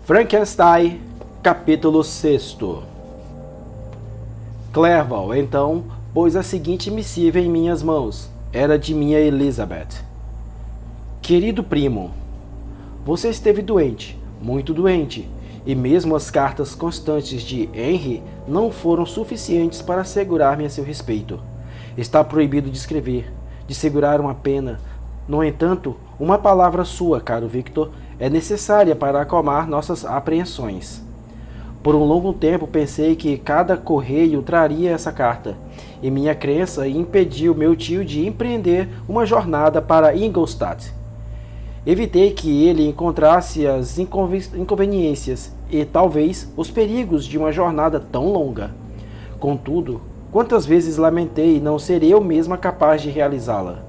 Frankenstein, capítulo 6. Clerval, então, pôs a seguinte missiva em minhas mãos. Era de minha Elizabeth. Querido primo, você esteve doente, muito doente, e mesmo as cartas constantes de Henry não foram suficientes para assegurar-me a seu respeito. Está proibido de escrever, de segurar uma pena. No entanto, uma palavra sua, caro Victor, é necessária para acalmar nossas apreensões. Por um longo tempo pensei que cada correio traria essa carta, e minha crença impediu meu tio de empreender uma jornada para Ingolstadt. Evitei que ele encontrasse as inconveniências e talvez os perigos de uma jornada tão longa. Contudo, quantas vezes lamentei não ser eu mesma capaz de realizá-la.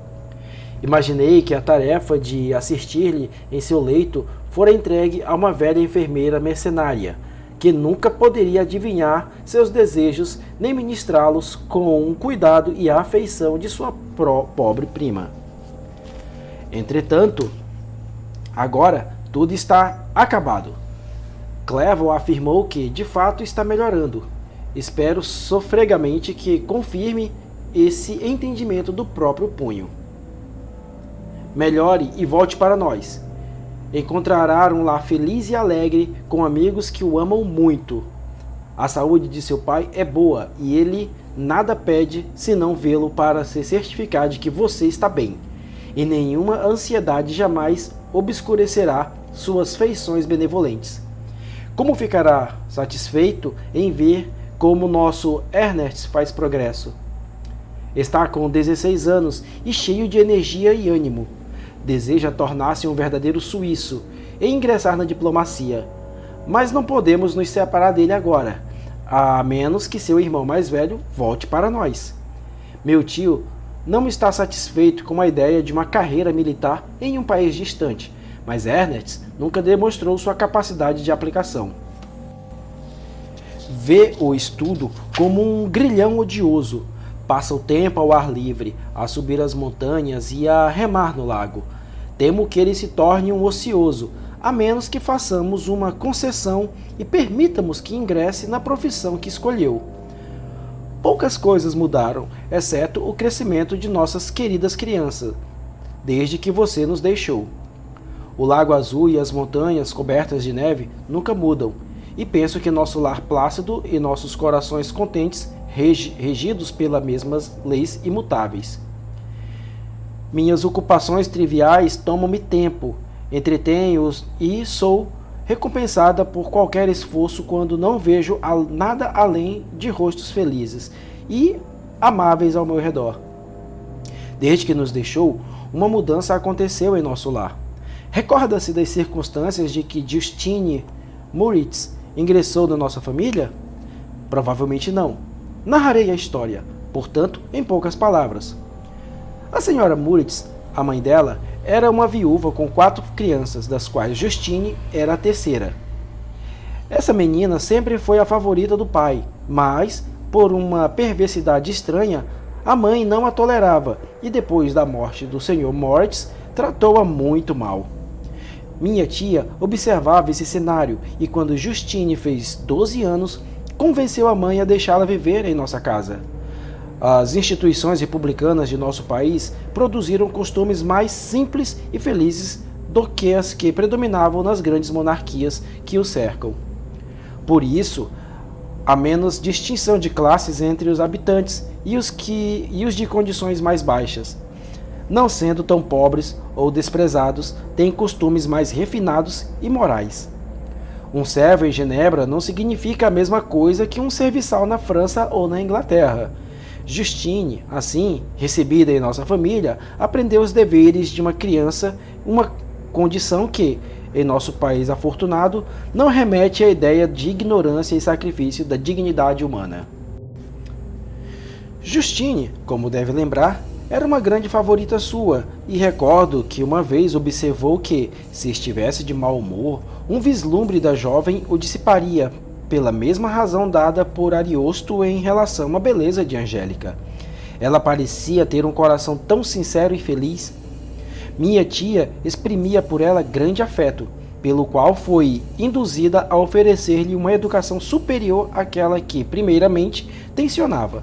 Imaginei que a tarefa de assistir-lhe em seu leito fora entregue a uma velha enfermeira mercenária, que nunca poderia adivinhar seus desejos nem ministrá-los com o cuidado e a afeição de sua pobre prima. Entretanto, agora tudo está acabado. Clerval afirmou que, de fato, está melhorando. Espero sofregamente que confirme esse entendimento do próprio punho. Melhore e volte para nós. Encontrará um lar feliz e alegre com amigos que o amam muito. A saúde de seu pai é boa e ele nada pede senão vê-lo para se certificar de que você está bem. E nenhuma ansiedade jamais obscurecerá suas feições benevolentes. Como ficará satisfeito em ver como nosso Ernest faz progresso? Está com 16 anos e cheio de energia e ânimo. Deseja tornar-se um verdadeiro suíço e ingressar na diplomacia. Mas não podemos nos separar dele agora, a menos que seu irmão mais velho volte para nós. Meu tio não está satisfeito com a ideia de uma carreira militar em um país distante, mas Ernest nunca demonstrou sua capacidade de aplicação. Vê o estudo como um grilhão odioso. Passa o tempo ao ar livre, a subir as montanhas e a remar no lago. Temo que ele se torne um ocioso, a menos que façamos uma concessão e permitamos que ingresse na profissão que escolheu. Poucas coisas mudaram, exceto o crescimento de nossas queridas crianças, desde que você nos deixou. O lago azul e as montanhas cobertas de neve nunca mudam, e penso que nosso lar plácido e nossos corações contentes regidos pelas mesmas leis imutáveis. Minhas ocupações triviais tomam-me tempo, entretenho-os e sou recompensada por qualquer esforço quando não vejo nada além de rostos felizes e amáveis ao meu redor. Desde que nos deixou, uma mudança aconteceu em nosso lar. Recorda-se das circunstâncias de que Justine Moritz ingressou na nossa família? Provavelmente não. Narrarei a história, portanto, em poucas palavras. A senhora Moritz, a mãe dela, era uma viúva com 4 crianças, das quais Justine era a terceira. Essa menina sempre foi a favorita do pai, mas, por uma perversidade estranha, a mãe não a tolerava e, depois da morte do Sr. Moritz, tratou-a muito mal. Minha tia observava esse cenário e, quando Justine fez 12 anos, convenceu a mãe a deixá-la viver em nossa casa. As instituições republicanas de nosso país produziram costumes mais simples e felizes do que as que predominavam nas grandes monarquias que o cercam. Por isso, há menos distinção de classes entre os habitantes e os de condições mais baixas. Não sendo tão pobres ou desprezados, têm costumes mais refinados e morais. Um servo em Genebra não significa a mesma coisa que um serviçal na França ou na Inglaterra. Justine, assim, recebida em nossa família, aprendeu os deveres de uma criança, uma condição que, em nosso país afortunado, não remete à ideia de ignorância e sacrifício da dignidade humana. Justine, como deve lembrar, era uma grande favorita sua, e recordo que uma vez observou que, se estivesse de mau humor, um vislumbre da jovem o dissiparia, pela mesma razão dada por Ariosto em relação à beleza de Angélica. Ela parecia ter um coração tão sincero e feliz. Minha tia exprimia por ela grande afeto, pelo qual foi induzida a oferecer-lhe uma educação superior àquela que, primeiramente, tensionava.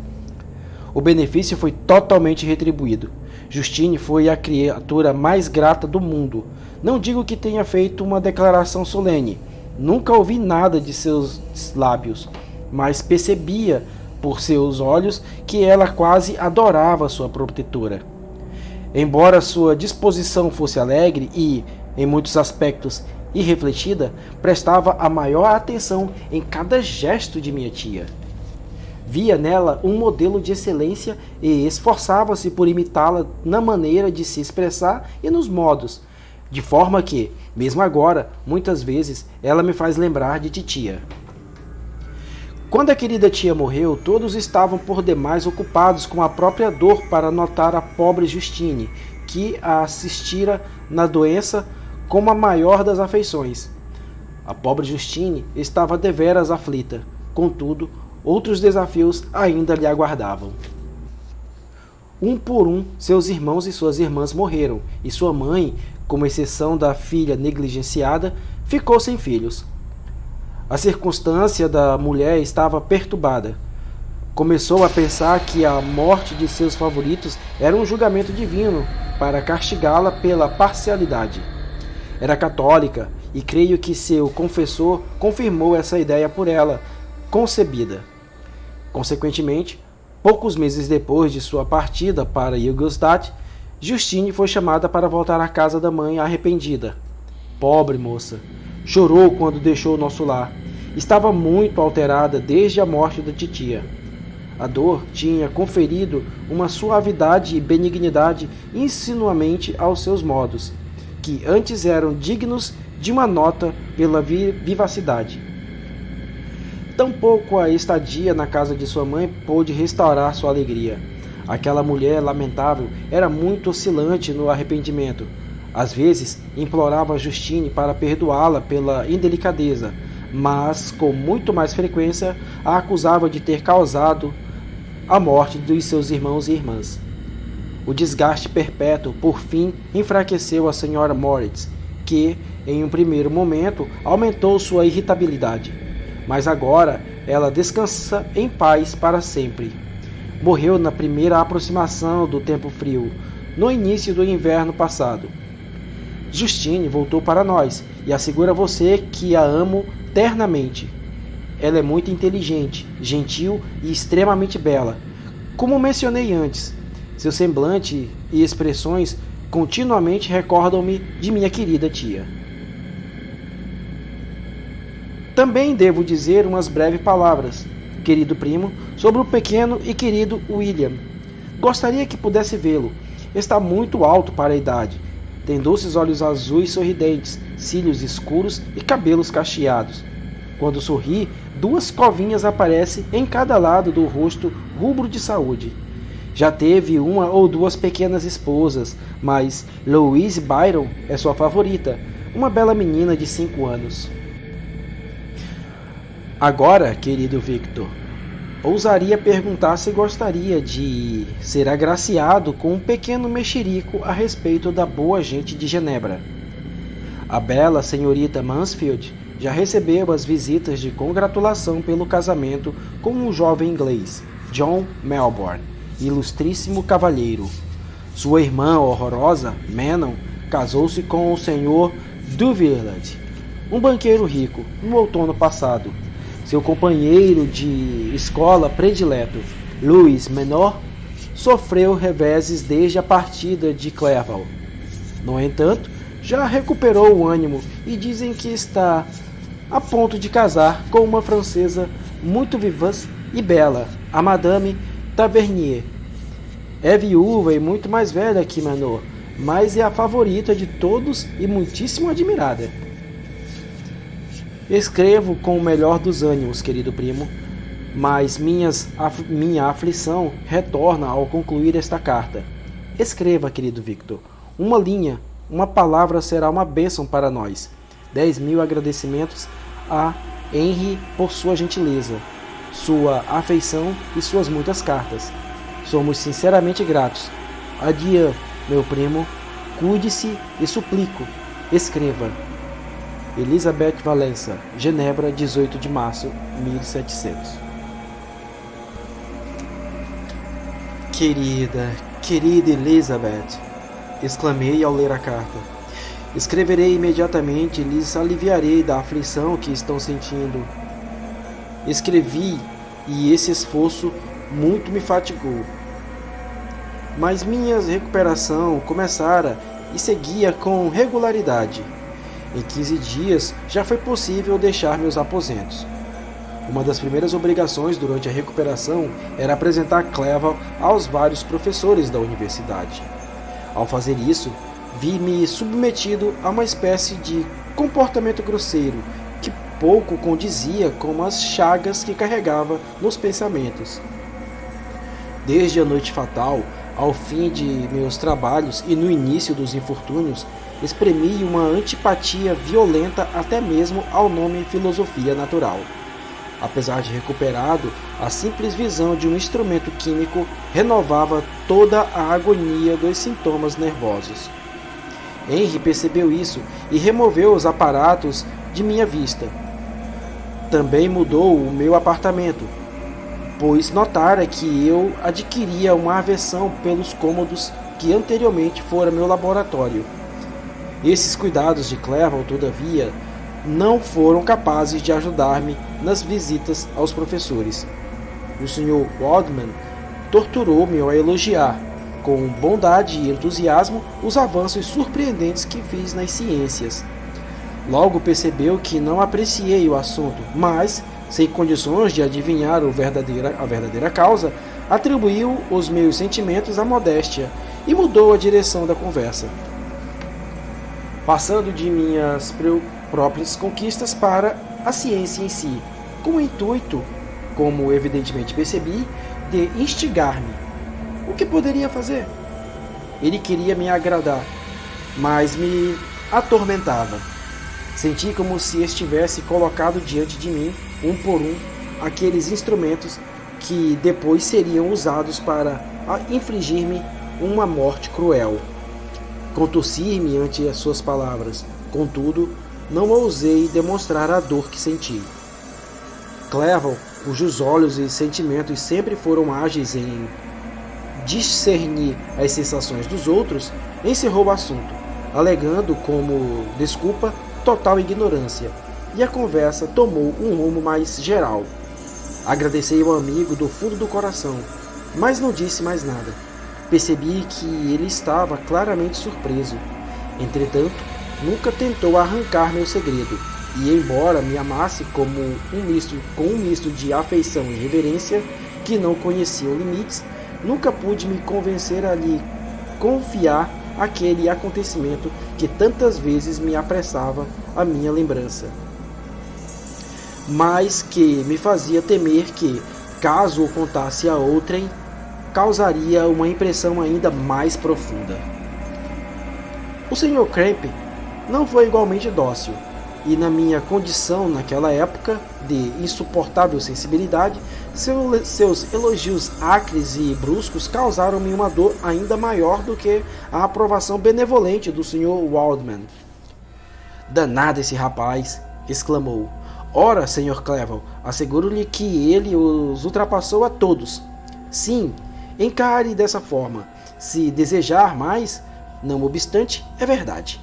O benefício foi totalmente retribuído. Justine foi a criatura mais grata do mundo. Não digo que tenha feito uma declaração solene. Nunca ouvi nada de seus lábios, mas percebia por seus olhos que ela quase adorava sua protetora. Embora sua disposição fosse alegre e, em muitos aspectos, irrefletida, prestava a maior atenção em cada gesto de minha tia. Via nela um modelo de excelência e esforçava-se por imitá-la na maneira de se expressar e nos modos, de forma que, mesmo agora, muitas vezes, ela me faz lembrar de titia. Quando a querida tia morreu, todos estavam por demais ocupados com a própria dor para notar a pobre Justine, que a assistira na doença como a maior das afeições. A pobre Justine estava deveras aflita, contudo, outros desafios ainda lhe aguardavam. Um por um, seus irmãos e suas irmãs morreram, e sua mãe, com exceção da filha negligenciada, ficou sem filhos. A circunstância da mulher estava perturbada. Começou a pensar que a morte de seus favoritos era um julgamento divino para castigá-la pela parcialidade. Era católica e creio que seu confessor confirmou essa ideia por ela concebida. Consequentemente, poucos meses depois de sua partida para Ingolstadt, Justine foi chamada para voltar à casa da mãe arrependida. Pobre moça! Chorou quando deixou nosso lar. Estava muito alterada desde a morte da titia. A dor tinha conferido uma suavidade e benignidade insinuamente aos seus modos, que antes eram dignos de uma nota pela vivacidade. Tampouco a estadia na casa de sua mãe pôde restaurar sua alegria. Aquela mulher lamentável era muito oscilante no arrependimento. Às vezes implorava a Justine para perdoá-la pela indelicadeza, mas com muito mais frequência a acusava de ter causado a morte dos seus irmãos e irmãs. O desgaste perpétuo, por fim, enfraqueceu a senhora Moritz, que, em um primeiro momento, aumentou sua irritabilidade. Mas agora ela descansa em paz para sempre. Morreu na primeira aproximação do tempo frio, no início do inverno passado. Justine voltou para nós e assegura a você que a amo ternamente. Ela é muito inteligente, gentil e extremamente bela. Como mencionei antes, seu semblante e expressões continuamente recordam-me de minha querida tia. Também devo dizer umas breves palavras, querido primo, sobre o pequeno e querido William. Gostaria que pudesse vê-lo. Está muito alto para a idade. Tem doces olhos azuis sorridentes, cílios escuros e cabelos cacheados. Quando sorri, 2 covinhas aparecem em cada lado do rosto rubro de saúde. Já teve 1 ou 2 pequenas esposas, mas Louise Byron é sua favorita, uma bela menina de 5 anos. Agora, querido Victor, ousaria perguntar se gostaria de ser agraciado com um pequeno mexerico a respeito da boa gente de Genebra. A bela senhorita Mansfield já recebeu as visitas de congratulação pelo casamento com um jovem inglês, John Melbourne, ilustríssimo cavalheiro. Sua irmã horrorosa, Manon, casou-se com o Sr. Duvillac, um banqueiro rico, no outono passado. Seu companheiro de escola predileto, Louis Menor, sofreu reveses desde a partida de Clerval. No entanto, já recuperou o ânimo e dizem que está a ponto de casar com uma francesa muito vivaz e bela, a Madame Tavernier. É viúva e muito mais velha que Menor, mas é a favorita de todos e muitíssimo admirada. Escrevo com o melhor dos ânimos, querido primo, mas minha aflição retorna ao concluir esta carta. Escreva, querido Victor. Uma linha, uma palavra será uma bênção para nós. 10.000 agradecimentos a Henry por sua gentileza, sua afeição e suas muitas cartas. Somos sinceramente gratos. Adieu, meu primo. Cuide-se e suplico. Escreva. Elizabeth Valença, Genebra, 18 de março, 1700. Querida Elizabeth, exclamei ao ler a carta. Escreverei imediatamente e lhes aliviarei da aflição que estão sentindo. Escrevi e esse esforço muito me fatigou. Mas minha recuperação começara e seguia com regularidade. Em 15 dias já foi possível deixar meus aposentos. Uma das primeiras obrigações durante a recuperação era apresentar Clerval aos vários professores da universidade. Ao fazer isso, vi-me submetido a uma espécie de comportamento grosseiro que pouco condizia com as chagas que carregava nos pensamentos. Desde a noite fatal, ao fim de meus trabalhos e no início dos infortúnios, exprimi uma antipatia violenta até mesmo ao nome filosofia natural. Apesar de recuperado, a simples visão de um instrumento químico renovava toda a agonia dos sintomas nervosos. Henry percebeu isso e removeu os aparatos de minha vista. Também mudou o meu apartamento, pois notara que eu adquiria uma aversão pelos cômodos que anteriormente fora meu laboratório. Esses cuidados de Clerval, todavia, não foram capazes de ajudar-me nas visitas aos professores. O Sr. Waldman torturou-me a elogiar, com bondade e entusiasmo, os avanços surpreendentes que fiz nas ciências. Logo percebeu que não apreciei o assunto, mas, sem condições de adivinhar a verdadeira causa, atribuiu os meus sentimentos à modéstia e mudou a direção da conversa, passando de minhas próprias conquistas para a ciência em si, com o intuito, como evidentemente percebi, de instigar-me. O que poderia fazer? Ele queria me agradar, mas me atormentava. Senti como se estivesse colocado diante de mim, um por um, aqueles instrumentos que depois seriam usados para infligir-me uma morte cruel. Contorci-me ante as suas palavras, contudo, não ousei demonstrar a dor que senti. Clerval, cujos olhos e sentimentos sempre foram ágeis em discernir as sensações dos outros, encerrou o assunto, alegando como desculpa total ignorância, e a conversa tomou um rumo mais geral. Agradeci ao amigo do fundo do coração, mas não disse mais nada. Percebi que ele estava claramente surpreso. Entretanto, nunca tentou arrancar meu segredo, e embora me amasse com um misto de afeição e reverência que não conheciam limites, nunca pude me convencer a lhe confiar aquele acontecimento que tantas vezes me apressava a minha lembrança, mas que me fazia temer que, caso o contasse a outrem, causaria uma impressão ainda mais profunda. O Sr. Cramp não foi igualmente dócil, e na minha condição naquela época de insuportável sensibilidade, seus elogios acres e bruscos causaram-me uma dor ainda maior do que a aprovação benevolente do Sr. Waldman. "Danado esse rapaz!" exclamou. "Ora, Sr. Clerval, asseguro-lhe que ele os ultrapassou a todos. Sim, encare dessa forma, se desejar mais, não obstante, é verdade.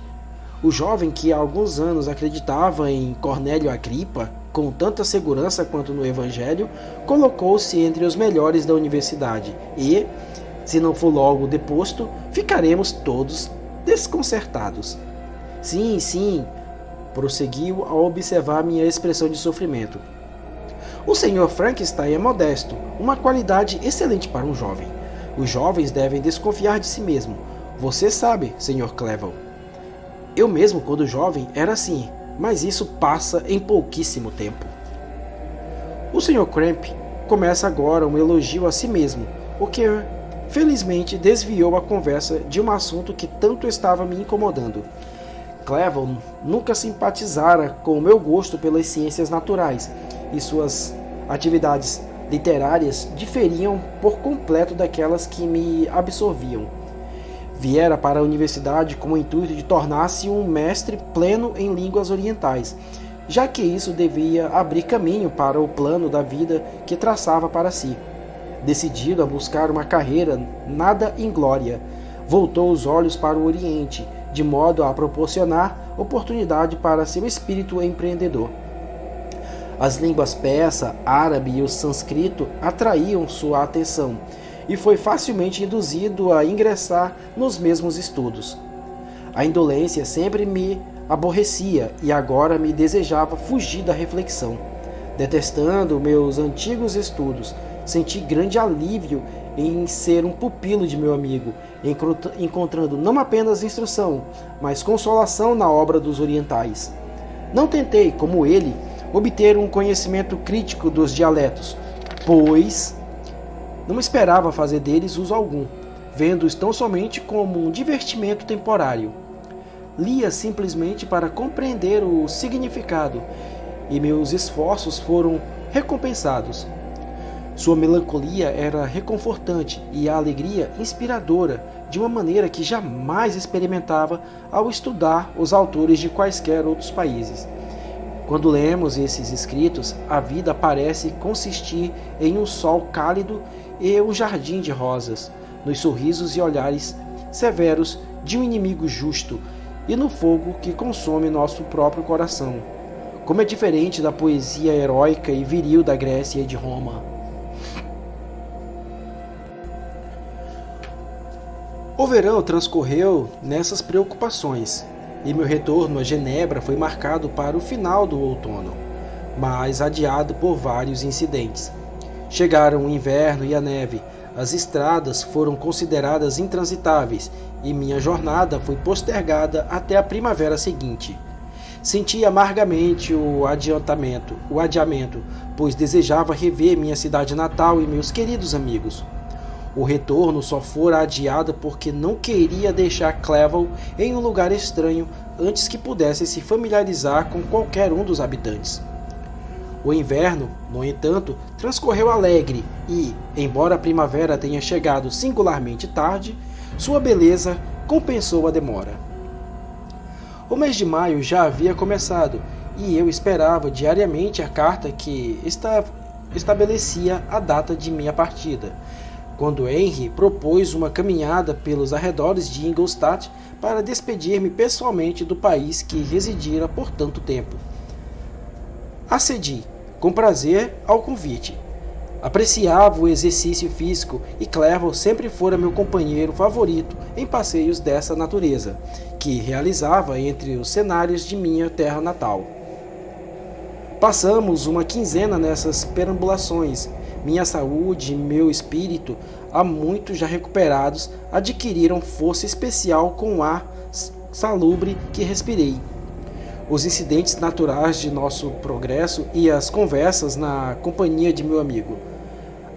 O jovem que há alguns anos acreditava em Cornélio Agripa com tanta segurança quanto no Evangelho, colocou-se entre os melhores da universidade e, se não for logo deposto, ficaremos todos desconcertados." Sim, sim, prosseguiu ao observar minha expressão de sofrimento. "O Sr. Frankenstein é modesto, uma qualidade excelente para um jovem. Os jovens devem desconfiar de si mesmo. Você sabe, Sr. Clerval. Eu mesmo, quando jovem, era assim, mas isso passa em pouquíssimo tempo." O Sr. Cramp começa agora um elogio a si mesmo, o que, felizmente, desviou a conversa de um assunto que tanto estava me incomodando. Clerval nunca simpatizara com o meu gosto pelas ciências naturais, e suas atividades literárias diferiam por completo daquelas que me absorviam. Viera para a universidade com o intuito de tornar-se um mestre pleno em línguas orientais, já que isso devia abrir caminho para o plano da vida que traçava para si. Decidido a buscar uma carreira nada inglória, voltou os olhos para o Oriente, de modo a proporcionar oportunidade para seu espírito empreendedor. As línguas persa, árabe e o sânscrito atraíam sua atenção, e foi facilmente induzido a ingressar nos mesmos estudos. A indolência sempre me aborrecia e agora me desejava fugir da reflexão. Detestando meus antigos estudos, senti grande alívio em ser um pupilo de meu amigo, encontrando não apenas instrução, mas consolação na obra dos orientais. Não tentei, como ele, obter um conhecimento crítico dos dialetos, pois não esperava fazer deles uso algum, vendo-os tão somente como um divertimento temporário. Lia simplesmente para compreender o significado, e meus esforços foram recompensados. Sua melancolia era reconfortante e a alegria inspiradora, de uma maneira que jamais experimentava ao estudar os autores de quaisquer outros países. Quando lemos esses escritos, a vida parece consistir em um sol cálido e um jardim de rosas, nos sorrisos e olhares severos de um inimigo justo e no fogo que consome nosso próprio coração. Como é diferente da poesia heróica e viril da Grécia e de Roma. O verão transcorreu nessas preocupações, e meu retorno a Genebra foi marcado para o final do outono, mas adiado por vários incidentes. Chegaram o inverno e a neve, as estradas foram consideradas intransitáveis e minha jornada foi postergada até a primavera seguinte. Senti amargamente o adiamento, pois desejava rever minha cidade natal e meus queridos amigos. O retorno só fora adiado porque não queria deixar Clevel em um lugar estranho antes que pudesse se familiarizar com qualquer um dos habitantes. O inverno, no entanto, transcorreu alegre e, embora a primavera tenha chegado singularmente tarde, sua beleza compensou a demora. O mês de maio já havia começado e eu esperava diariamente a carta que estabelecia a data de minha partida, quando Henry propôs uma caminhada pelos arredores de Ingolstadt para despedir-me pessoalmente do país que residira por tanto tempo. Acedi, com prazer, ao convite. Apreciava o exercício físico e Clevel sempre fora meu companheiro favorito em passeios dessa natureza, que realizava entre os cenários de minha terra natal. Passamos uma quinzena nessas perambulações. Minha saúde e meu espírito, há muito já recuperados, adquiriram força especial com o ar salubre que respirei. Os incidentes naturais de nosso progresso e as conversas na companhia de meu amigo.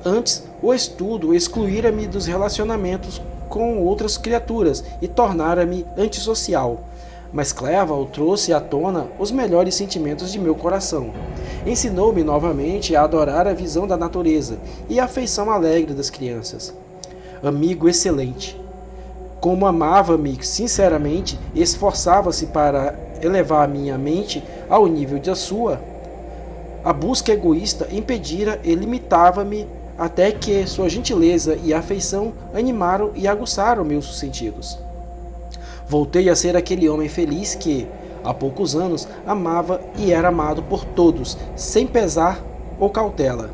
Antes, o estudo excluíra-me dos relacionamentos com outras criaturas e tornara-me antissocial. Mas Clevel trouxe à tona os melhores sentimentos de meu coração. Ensinou-me novamente a adorar a visão da natureza e a afeição alegre das crianças. Amigo excelente! Como amava-me sinceramente e esforçava-se para elevar minha mente ao nível da sua, a busca egoísta impedira e limitava-me até que sua gentileza e afeição animaram e aguçaram meus sentidos. Voltei a ser aquele homem feliz que, há poucos anos, amava e era amado por todos, sem pesar ou cautela.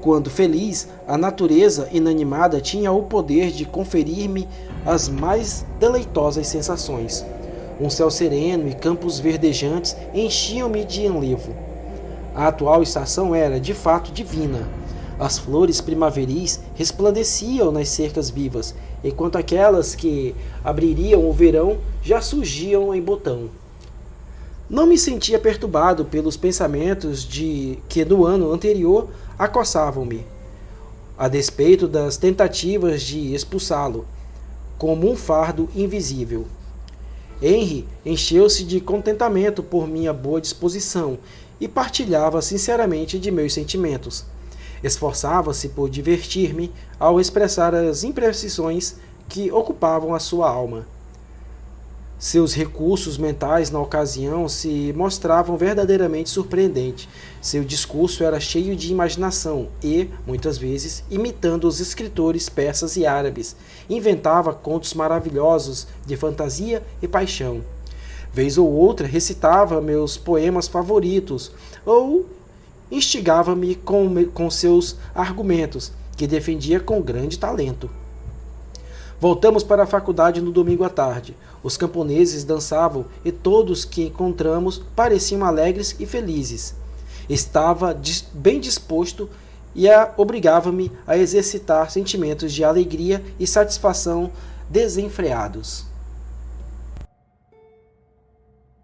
Quando feliz, a natureza inanimada tinha o poder de conferir-me as mais deleitosas sensações. Um céu sereno e campos verdejantes enchiam-me de enlevo. A atual estação era, de fato, divina. As flores primaveris resplandeciam nas cercas vivas, enquanto aquelas que abririam o verão já surgiam em botão. Não me sentia perturbado pelos pensamentos de que no ano anterior acossavam-me, a despeito das tentativas de expulsá-lo, como um fardo invisível. Henry encheu-se de contentamento por minha boa disposição e partilhava sinceramente de meus sentimentos. Esforçava-se por divertir-me ao expressar as imprecisões que ocupavam a sua alma. Seus recursos mentais na ocasião se mostravam verdadeiramente surpreendentes. Seu discurso era cheio de imaginação e, muitas vezes, imitando os escritores persas e árabes, inventava contos maravilhosos de fantasia e paixão. Vez ou outra recitava meus poemas favoritos ou instigava-me com seus argumentos, que defendia com grande talento. Voltamos para a faculdade no domingo à tarde. Os camponeses dançavam e todos que encontramos pareciam alegres e felizes. Estava bem disposto e obrigava-me a exercitar sentimentos de alegria e satisfação desenfreados.